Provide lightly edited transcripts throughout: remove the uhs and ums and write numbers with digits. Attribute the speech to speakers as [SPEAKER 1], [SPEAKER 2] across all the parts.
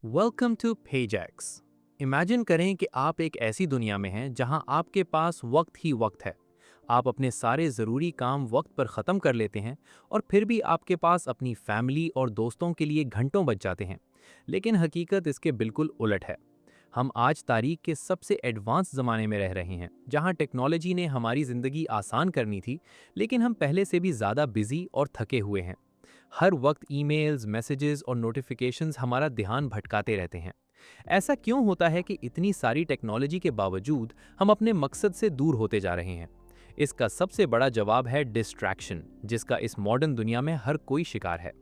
[SPEAKER 1] Welcome to पेजैक्स। Imagine करें कि आप एक ऐसी दुनिया में हैं जहां आपके पास वक्त ही वक्त है। आप अपने सारे ज़रूरी काम वक्त पर ख़त्म कर लेते हैं और फिर भी आपके पास अपनी फैमिली और दोस्तों के लिए घंटों बच जाते हैं। लेकिन हकीकत इसके बिल्कुल उलट है। हम आज तारीख के सबसे एडवांस ज़माने में रह रहे हैं जहां टेक्नोलॉजी ने हमारी ज़िंदगी आसान करनी थी, लेकिन हम पहले से भी ज़्यादा बिजी और थके हुए हैं। हर वक्त ईमेल्स, मैसेजेस और नोटिफिकेशंस हमारा ध्यान भटकाते रहते हैं। ऐसा क्यों होता है कि इतनी सारी टेक्नोलॉजी के बावजूद हम अपने मकसद से दूर होते जा रहे हैं? इसका सबसे बड़ा जवाब है डिस्ट्रैक्शन, जिसका इस मॉडर्न दुनिया में हर कोई शिकार है।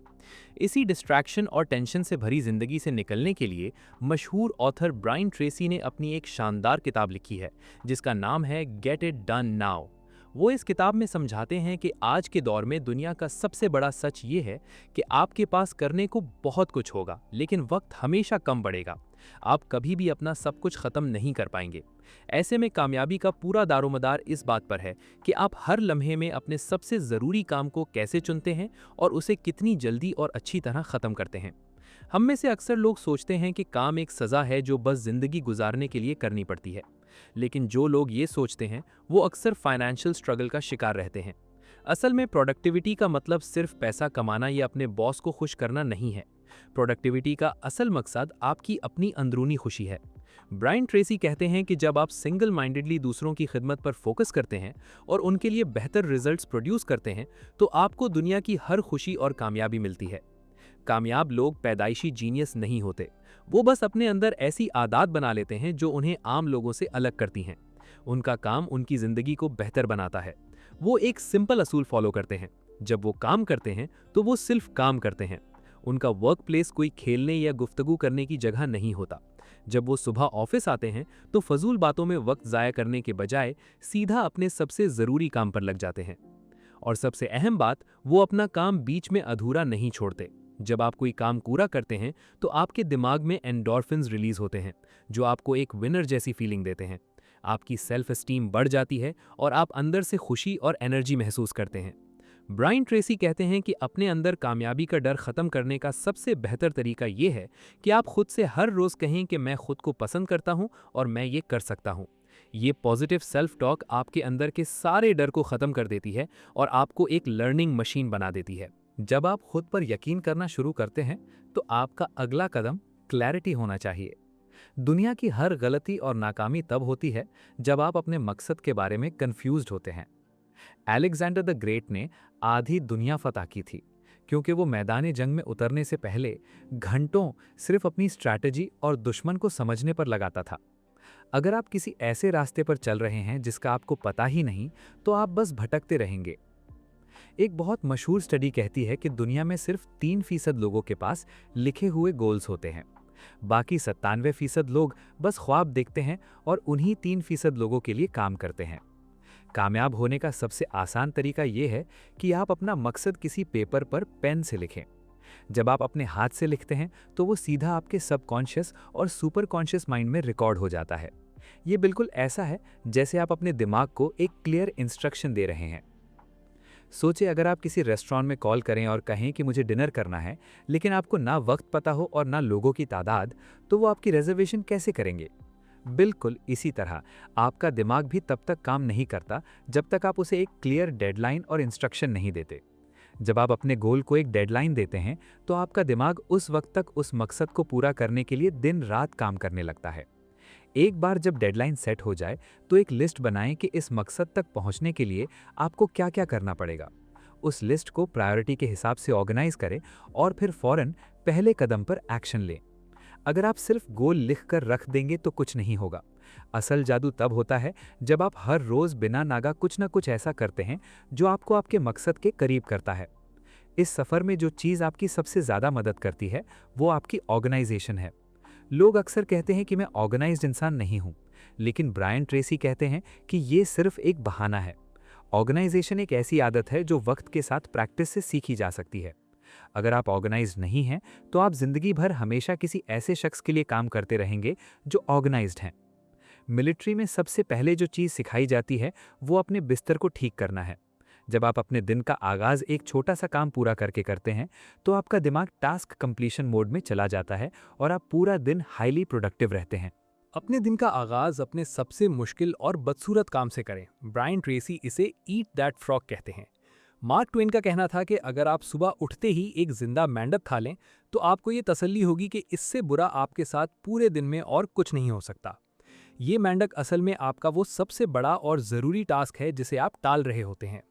[SPEAKER 1] इसी डिस्ट्रैक्शन और टेंशन से भरी जिंदगी से निकलने के लिए मशहूर ऑथर ब्रायन ट्रेसी ने अपनी एक शानदार किताब लिखी है, जिसका नाम है गेट इट डन नाउ। वो इस किताब में समझाते हैं कि आज के दौर में दुनिया का सबसे बड़ा सच ये है कि आपके पास करने को बहुत कुछ होगा, लेकिन वक्त हमेशा कम पड़ेगा। आप कभी भी अपना सब कुछ खत्म नहीं कर पाएंगे। ऐसे में कामयाबी का पूरा दारोमदार इस बात पर है कि आप हर लम्हे में अपने सबसे ज़रूरी काम को कैसे चुनते हैं और उसे कितनी जल्दी और अच्छी तरह ख़त्म करते हैं। हम में से अक्सर लोग सोचते हैं कि काम एक सज़ा है जो बस ज़िंदगी गुजारने के लिए करनी पड़ती है। लेकिन जो लोग ये सोचते हैं वो अक्सर फाइनेंशियल स्ट्रगल का शिकार रहते हैं। असल में प्रोडक्टिविटी का मतलब सिर्फ पैसा कमाना या अपने बॉस को खुश करना नहीं है। प्रोडक्टिविटी का असल मकसद आपकी अपनी अंदरूनी खुशी है। ब्रायन ट्रेसी कहते हैं कि जब आप सिंगल माइंडेडली दूसरों की खिदमत पर फोकस करते हैं और उनके लिए बेहतर रिजल्ट्स प्रोड्यूस करते हैं, तो आपको दुनिया की हर खुशी और कामयाबी मिलती है। कामयाब लोग पैदाइशी जीनियस नहीं होते। वो बस अपने अंदर ऐसी आदत बना लेते हैं जो उन्हें आम लोगों से अलग करती हैं। उनका काम उनकी जिंदगी को बेहतर बनाता है। वो एक सिंपल असूल फॉलो करते हैं। जब वो काम करते हैं तो वो सिर्फ काम करते हैं। उनका वर्क प्लेस कोई खेलने या गुफ्तगू करने की जगह नहीं होता। जब वो सुबह ऑफिस आते हैं तो फजूल बातों में वक्त ज़ाया करने के बजाय सीधा अपने सबसे ज़रूरी काम पर लग जाते हैं। और सबसे अहम बात, वो अपना काम बीच में अधूरा नहीं छोड़ते। जब आप कोई काम पूरा करते हैं तो आपके दिमाग में एंडोर्फिन्स रिलीज होते हैं, जो आपको एक विनर जैसी फीलिंग देते हैं। आपकी सेल्फ एस्टीम बढ़ जाती है और आप अंदर से खुशी और एनर्जी महसूस करते हैं। ब्रायन ट्रेसी कहते हैं कि अपने अंदर कामयाबी का डर खत्म करने का सबसे बेहतर तरीका यह है कि आप खुद से हर रोज कहें कि मैं खुद को पसंद करता हूं और मैं ये कर सकता हूं। ये पॉजिटिव सेल्फ टॉक आपके अंदर के सारे डर को खत्म कर देती है और आपको एक लर्निंग मशीन बना देती है। जब आप खुद पर यकीन करना शुरू करते हैं तो आपका अगला कदम क्लैरिटी होना चाहिए। दुनिया की हर गलती और नाकामी तब होती है जब आप अपने मकसद के बारे में कंफ्यूज्ड होते हैं। अलेक्जेंडर द ग्रेट ने आधी दुनिया फतह की थी क्योंकि वो मैदान जंग में उतरने से पहले घंटों सिर्फ अपनी स्ट्रैटेजी और दुश्मन को समझने पर लगाता था। अगर आप किसी ऐसे रास्ते पर चल रहे हैं जिसका आपको पता ही नहीं, तो आप बस भटकते रहेंगे। एक बहुत मशहूर स्टडी कहती है कि दुनिया में सिर्फ 3% लोगों के पास लिखे हुए गोल्स होते हैं। बाकी 97% लोग बस ख्वाब देखते हैं और उन्हीं 3% लोगों के लिए काम करते हैं। कामयाब होने का सबसे आसान तरीका यह है कि आप अपना मकसद किसी पेपर पर पेन से लिखें। जब आप अपने हाथ से लिखते हैं तो वो सीधा आपके सबकॉन्शियस और सुपर कॉन्शियस माइंड में रिकॉर्ड हो जाता है। ये बिल्कुल ऐसा है जैसे आप अपने दिमाग को एक क्लियर इंस्ट्रक्शन दे रहे हैं। सोचिए, अगर आप किसी रेस्टोरेंट में कॉल करें और कहें कि मुझे डिनर करना है, लेकिन आपको ना वक्त पता हो और ना लोगों की तादाद, तो वो आपकी रिजर्वेशन कैसे करेंगे? बिल्कुल इसी तरह आपका दिमाग भी तब तक काम नहीं करता जब तक आप उसे एक क्लियर डेडलाइन और इंस्ट्रक्शन नहीं देते। जब आप अपने गोल को एक डेडलाइन देते हैं तो आपका दिमाग उस वक्त तक उस मकसद को पूरा करने के लिए दिन रात काम करने लगता है। एक बार जब डेडलाइन सेट हो जाए तो एक लिस्ट बनाएं कि इस मकसद तक पहुंचने के लिए आपको क्या क्या करना पड़ेगा। उस लिस्ट को प्रायोरिटी के हिसाब से ऑर्गेनाइज करें और फिर फौरन पहले कदम पर एक्शन लें। अगर आप सिर्फ गोल लिखकर रख देंगे तो कुछ नहीं होगा। असल जादू तब होता है जब आप हर रोज बिना नागा कुछ ना कुछ ऐसा करते हैं जो आपको आपके मकसद के करीब करता है। इस सफर में जो चीज़ आपकी सबसे ज़्यादा मदद करती है वो आपकी ऑर्गेनाइजेशन है। लोग अक्सर कहते हैं कि मैं ऑर्गेनाइज्ड इंसान नहीं हूं, लेकिन ब्रायन ट्रेसी कहते हैं कि ये सिर्फ एक बहाना है। ऑर्गेनाइजेशन एक ऐसी आदत है जो वक्त के साथ प्रैक्टिस से सीखी जा सकती है। अगर आप ऑर्गेनाइज्ड नहीं हैं तो आप जिंदगी भर हमेशा किसी ऐसे शख्स के लिए काम करते रहेंगे जो ऑर्गेनाइज्ड हैं। मिलिट्री में सबसे पहले जो चीज़ सिखाई जाती है वो अपने बिस्तर को ठीक करना है।
[SPEAKER 2] जब आप अपने दिन का आगाज़ एक छोटा सा काम पूरा करके करते हैं, तो आपका दिमाग टास्क कंप्लीशन मोड में चला जाता है और आप पूरा दिन हाईली प्रोडक्टिव रहते हैं।
[SPEAKER 1] अपने दिन का आगाज अपने सबसे मुश्किल और बदसूरत काम से करें। ब्रायन ट्रेसी इसे ईट दैट फ्रॉग कहते हैं। मार्क ट्वेन का कहना था कि अगर आप सुबह उठते ही एक जिंदा मेंढक खा लें तो आपको ये तसल्ली होगी कि इससे बुरा आपके साथ पूरे दिन में और कुछ नहीं हो सकता। ये मेंढक असल में आपका वो सबसे बड़ा और ज़रूरी टास्क है जिसे आप टाल रहे होते हैं।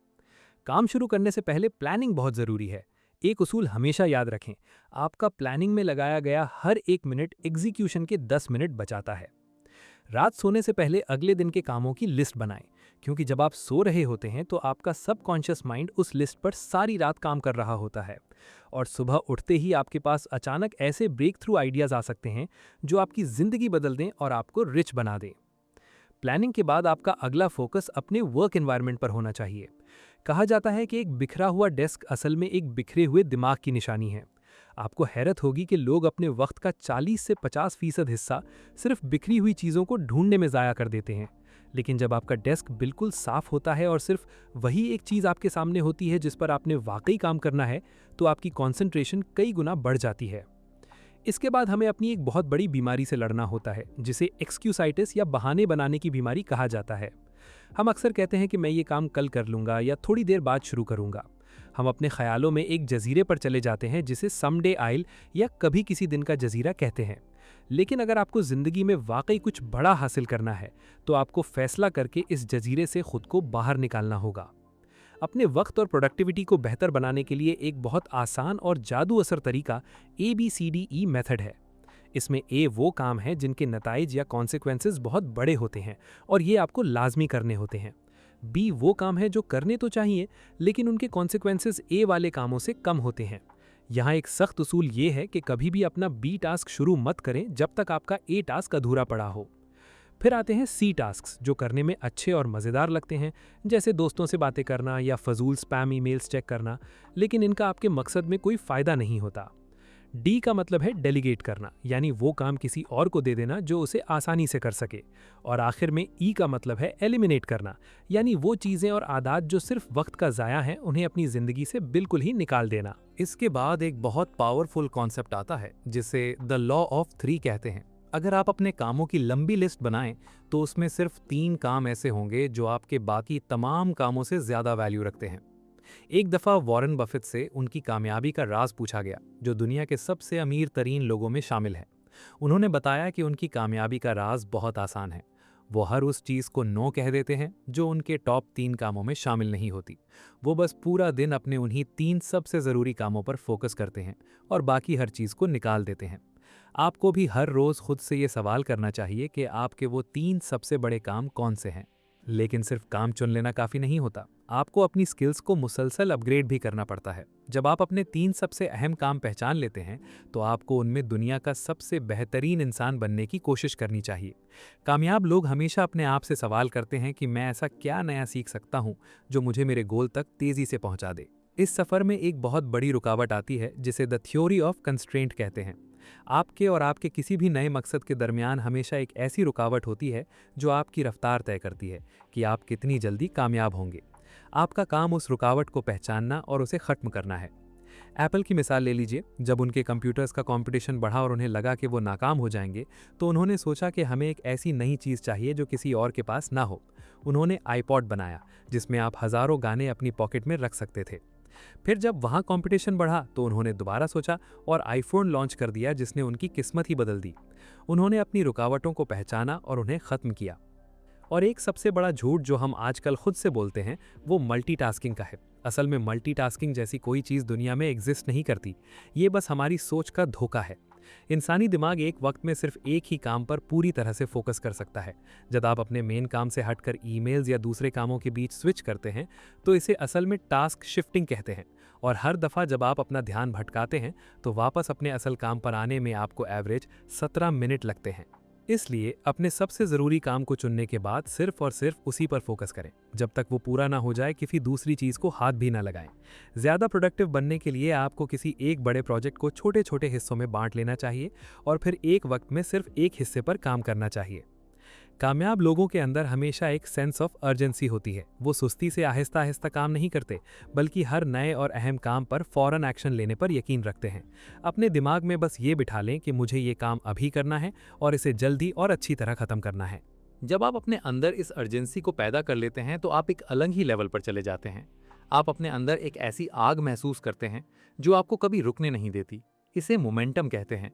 [SPEAKER 1] काम शुरू करने से पहले प्लानिंग बहुत ज़रूरी है। एक उसूल हमेशा याद रखें, आपका प्लानिंग में लगाया गया हर एक मिनट एग्जीक्यूशन के 10 मिनट बचाता है। रात सोने से पहले अगले दिन के कामों की लिस्ट बनाएं, क्योंकि जब आप सो रहे होते हैं तो आपका सबकॉन्शियस माइंड उस लिस्ट पर सारी रात काम कर रहा होता है और सुबह उठते ही आपके पास अचानक ऐसे ब्रेक थ्रू आइडियाज़ आ सकते हैं जो आपकी ज़िंदगी बदल दें और आपको रिच बना दें। प्लानिंग के बाद आपका अगला फोकस अपने वर्क एनवायरनमेंट पर होना चाहिए। कहा जाता है कि एक बिखरा हुआ डेस्क असल में एक बिखरे हुए दिमाग की निशानी है। आपको हैरत होगी कि लोग अपने वक्त का 40 से 50% हिस्सा सिर्फ बिखरी हुई चीज़ों को ढूंढने में ज़ाया कर देते हैं। लेकिन जब आपका डेस्क बिल्कुल साफ होता है और सिर्फ वही एक चीज़ आपके सामने होती है जिस पर आपने वाकई काम करना है, तो आपकी कंसंट्रेशन कई गुना बढ़ जाती है। इसके बाद हमें अपनी एक बहुत बड़ी बीमारी से लड़ना होता है जिसे एक्सक्यूसाइटिस या बहाने बनाने की बीमारी कहा जाता है। हम अक्सर कहते हैं कि मैं ये काम कल कर लूँगा या थोड़ी देर बाद शुरू करूँगा। हम अपने ख्यालों में एक जजीरे पर चले जाते हैं जिसे समडे आइल या कभी किसी दिन का जजीरा कहते हैं। लेकिन अगर आपको ज़िंदगी में वाकई कुछ बड़ा हासिल करना है तो आपको फैसला करके इस जजीरे से खुद को बाहर निकालना होगा। अपने वक्त और प्रोडक्टिविटी को बेहतर बनाने के लिए एक बहुत आसान और जादू असर तरीका ABCDE मेथड है। इसमें ए वो काम है जिनके नताइज या कॉन्सिक्वेंसेस बहुत बड़े होते हैं और ये आपको लाजमी करने होते हैं। बी वो काम है जो करने तो चाहिए लेकिन उनके कॉन्सिक्वेंसेस ए वाले कामों से कम होते हैं। यहाँ एक सख्त उसूल ये है कि कभी भी अपना बी टास्क शुरू मत करें जब तक आपका ए टास्क अधूरा पड़ा हो। फिर आते हैं सी टास्क्स जो करने में अच्छे और मज़ेदार लगते हैं, जैसे दोस्तों से बातें करना या फजूल स्पैम ईमेल्स चेक करना, लेकिन इनका आपके मकसद में कोई फ़ायदा नहीं होता। डी का मतलब है डेलीगेट करना, यानी वो काम किसी और को दे देना जो उसे आसानी से कर सके। और आखिर में ई का मतलब है एलिमिनेट करना, यानी वो चीज़ें और आदत जो सिर्फ वक्त का ज़ाया हैं उन्हें अपनी ज़िंदगी से बिल्कुल ही निकाल देना। इसके बाद एक बहुत पावरफुल कॉन्सेप्ट आता है जिसे द लॉ ऑफ 3 कहते हैं। अगर आप अपने कामों की लंबी लिस्ट बनाएं तो उसमें सिर्फ 3 काम ऐसे होंगे जो आपके बाकी तमाम कामों से ज़्यादा वैल्यू रखते हैं। एक दफ़ा वॉरेन बफेट से उनकी कामयाबी का राज पूछा गया, जो दुनिया के सबसे अमीर तरीन लोगों में शामिल है। उन्होंने बताया कि उनकी कामयाबी का राज बहुत आसान है। वो हर उस चीज़ को नो कह देते हैं जो उनके टॉप 3 कामों में शामिल नहीं होती। वो बस पूरा दिन अपने उन्हीं 3 सबसे ज़रूरी कामों पर फोकस करते हैं और बाकी हर चीज़ को निकाल देते हैं। आपको भी हर रोज़ खुद से ये सवाल करना चाहिए कि आपके वो 3 सबसे बड़े काम कौन से हैं। लेकिन सिर्फ काम चुन लेना काफ़ी नहीं होता, आपको अपनी स्किल्स को मुसलसल अपग्रेड भी करना पड़ता है। जब आप अपने 3 सबसे अहम काम पहचान लेते हैं तो आपको उनमें दुनिया का सबसे बेहतरीन इंसान बनने की कोशिश करनी चाहिए। कामयाब लोग हमेशा अपने आप से सवाल करते हैं कि मैं ऐसा क्या नया सीख सकता हूँ जो मुझे मेरे गोल तक तेज़ी से पहुँचा दे। इस सफ़र में एक बहुत बड़ी रुकावट आती है जिसे द थ्योरी ऑफ कंस्ट्रेंट कहते हैं। आपके और आपके किसी भी नए मकसद के दरमियान हमेशा एक ऐसी रुकावट होती है जो आपकी रफ्तार तय करती है कि आप कितनी जल्दी कामयाब होंगे। आपका काम उस रुकावट को पहचानना और उसे ख़त्म करना है। एप्पल की मिसाल ले लीजिए। जब उनके कंप्यूटर्स का कंपटीशन बढ़ा और उन्हें लगा कि वो नाकाम हो जाएंगे, तो उन्होंने सोचा कि हमें एक ऐसी नई चीज़ चाहिए जो किसी और के पास ना हो। उन्होंने आईपॉड बनाया जिसमें आप हज़ारों गाने अपनी पॉकेट में रख सकते थे। फिर जब वहाँ कंपटीशन बढ़ा तो उन्होंने दोबारा सोचा और आईफोन लॉन्च कर दिया जिसने उनकी किस्मत ही बदल दी। उन्होंने अपनी रुकावटों को पहचाना और उन्हें ख़त्म किया। और एक सबसे बड़ा झूठ जो हम आजकल खुद से बोलते हैं वो मल्टीटास्किंग का है। असल में मल्टीटास्किंग जैसी कोई चीज़ दुनिया में एग्जिस्ट नहीं करती। ये बस हमारी सोच का धोखा है। इंसानी दिमाग एक वक्त में सिर्फ एक ही काम पर पूरी तरह से फोकस कर सकता है। जब आप अपने मेन काम से हटकर ईमेल्स या दूसरे कामों के बीच स्विच करते हैं तो इसे असल में टास्क शिफ्टिंग कहते हैं। और हर दफ़ा जब आप अपना ध्यान भटकाते हैं तो वापस अपने असल काम पर आने में आपको एवरेज 17 मिनट लगते हैं। इसलिए अपने सबसे ज़रूरी काम को चुनने के बाद सिर्फ और सिर्फ उसी पर फोकस करें जब तक वो पूरा ना हो जाए, किसी दूसरी चीज़ को हाथ भी ना लगाएं। ज़्यादा प्रोडक्टिव बनने के लिए आपको किसी एक बड़े प्रोजेक्ट को छोटे छोटे हिस्सों में बांट लेना चाहिए और फिर एक वक्त में सिर्फ एक हिस्से पर काम करना चाहिए।
[SPEAKER 2] कामयाब लोगों के अंदर हमेशा एक सेंस ऑफ अर्जेंसी होती है। वो सुस्ती से आहिस्ता आहिस्ता काम नहीं करते, बल्कि हर नए और अहम काम पर फौरन एक्शन लेने पर यकीन रखते हैं। अपने दिमाग में बस ये बिठा लें कि मुझे ये काम अभी करना है और इसे जल्दी और अच्छी तरह खत्म करना है।
[SPEAKER 1] जब आप अपने अंदर इस अर्जेंसी को पैदा कर लेते हैं तो आप एक अलग ही लेवल पर चले जाते हैं। आप अपने अंदर एक ऐसी आग महसूस करते हैं जो आपको कभी रुकने नहीं देती। इसे मोमेंटम कहते हैं।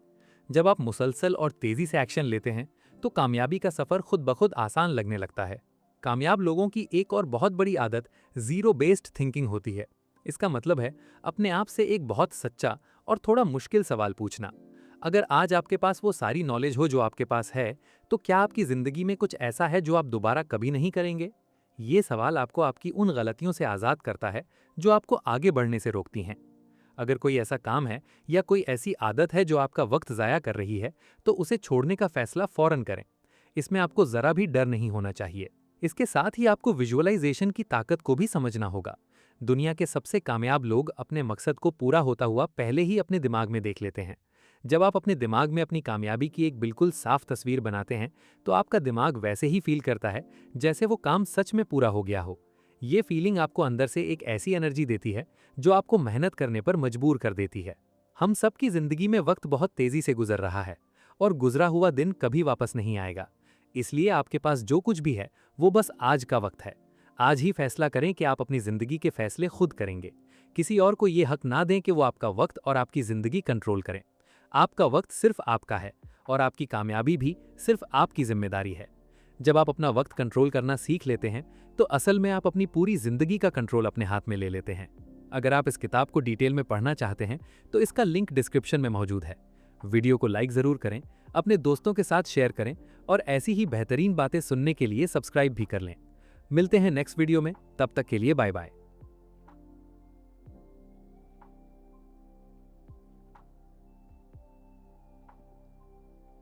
[SPEAKER 1] जब आप मुसलसल और तेजी से एक्शन लेते हैं तो कामयाबी का सफर खुद ब खुद आसान लगने लगता है। कामयाब लोगों की एक और बहुत बड़ी आदत जीरो बेस्ड थिंकिंग होती है। इसका मतलब है अपने आप से एक बहुत सच्चा और थोड़ा मुश्किल सवाल पूछना। अगर आज आपके पास वो सारी नॉलेज हो जो आपके पास है, तो क्या आपकी जिंदगी में कुछ ऐसा है जो आप दोबारा कभी नहीं करेंगे? ये सवाल आपको आपकी उन गलतियों से आज़ाद करता है जो आपको आगे बढ़ने से रोकती हैं। अगर कोई ऐसा काम है या कोई ऐसी आदत है जो आपका वक्त ज़ाया कर रही है, तो उसे छोड़ने का फैसला फौरन करें। इसमें आपको ज़रा भी डर नहीं होना चाहिए। इसके साथ ही आपको विजुअलाइजेशन की ताकत को भी समझना होगा। दुनिया के सबसे कामयाब लोग अपने मकसद को पूरा होता हुआ पहले ही अपने दिमाग में देख लेते हैं। जब आप अपने दिमाग में अपनी कामयाबी की एक बिल्कुल साफ तस्वीर बनाते हैं, तो आपका दिमाग वैसे ही फील करता है जैसे वो काम सच में पूरा हो गया हो। ये फीलिंग आपको अंदर से एक ऐसी एनर्जी देती है जो आपको मेहनत करने पर मजबूर कर देती है। हम सबकी जिंदगी में वक्त बहुत तेजी से गुजर रहा है और गुजरा हुआ दिन कभी वापस नहीं आएगा। इसलिए आपके पास जो कुछ भी है वो बस आज का वक्त है। आज ही फैसला करें कि आप अपनी जिंदगी के फैसले खुद करेंगे। किसी और को ये हक ना दें कि वो आपका वक्त और आपकी जिंदगी कंट्रोल करें। आपका वक्त सिर्फ आपका है और आपकी कामयाबी भी सिर्फ आपकी जिम्मेदारी है। जब आप अपना वक्त कंट्रोल करना सीख लेते हैं तो असल में आप अपनी पूरी जिंदगी का कंट्रोल अपने हाथ में ले लेते हैं। अगर आप इस किताब को डिटेल में पढ़ना चाहते हैं तो इसका लिंक डिस्क्रिप्शन में मौजूद है। वीडियो को लाइक जरूर करें, अपने दोस्तों के साथ शेयर करें और ऐसी ही बेहतरीन बातें सुनने के लिए सब्सक्राइब भी कर लें। मिलते हैं नेक्स्ट वीडियो में, तब तक के लिए बाय बाय।